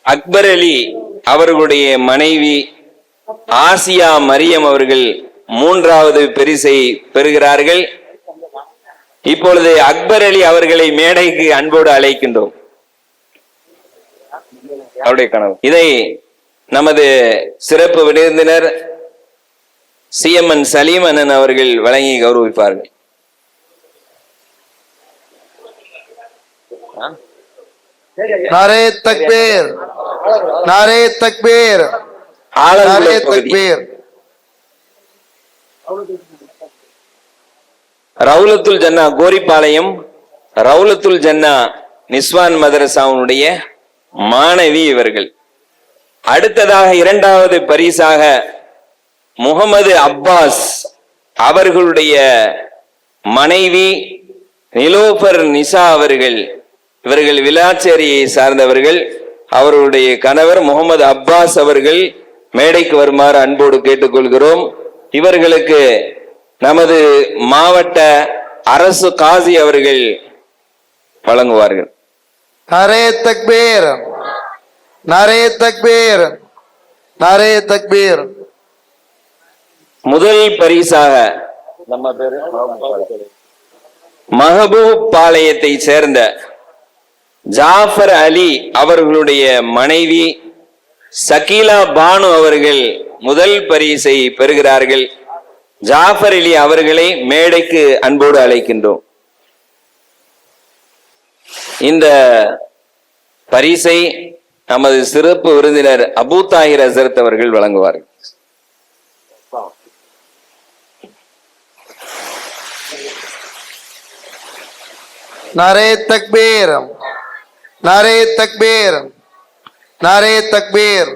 அக்பர் அலி அவர்களுடைய மனைவி ஆசியா மரியம் அவர்கள் 3வது பரிசை பெறுகிறார்கள். இப்பொழுது அக்பர் அலி அவர்களை மேடைக்கு அன்போடு அழைக்கின்றோம். அவருடைய கனவு இதை நமது சிறப்பு விருந்தினர் சிஎம்என் சலீம் அண்ணன் அவர்கள் வழங்கி கௌரவிப்பார்கள். नारे तकबीर, नारे तकबीर, नारे तकबीर. ரவுலத்துல் ஜன்னா கோரிப்பாளையம் ரவுலத்துல் ஜன்னா நிஸ்வான் மதரசாவுடைய மாணவி இவர்கள். அடுத்ததாக 2வது பரிசாக முகமது அப்பாஸ் அவர்களுடைய மனைவி நிலோபர் நிசா அவர்கள். இவர்கள் விளாச்சேரியை சார்ந்தவர்கள். அவர்களுடைய கணவர் முகமது அப்பாஸ் அவர்கள் மேடைக்கு வருமாறு அன்போடு கேட்டுக்கொள்கிறோம். இவர்களுக்கு நமது மாவட்ட அரசு காசி அவர்கள் வழங்குவார்கள். नारे तकबीर, नारे तकबीर, नारे तकबीर. முதல் பரிசாக மஹபூப் பாளையத்தை சேர்ந்த ஜாஃபர் அலி அவர்களுடைய மனைவி சகீலா பானு அவர்கள் முதல் பரிசை பெறுகிறார்கள். ஜாஃபர் அலி அவர்களை மேடைக்கு அன்போடு அழைக்கின்றோம். இந்த பரிசை நமது சிறப்பு விருந்தினர் அபு தாஹிர் ஹசரத் அவர்கள் வழங்குவார்கள். नारे तकबीर, नारे तकबीर, नारे तकबीर.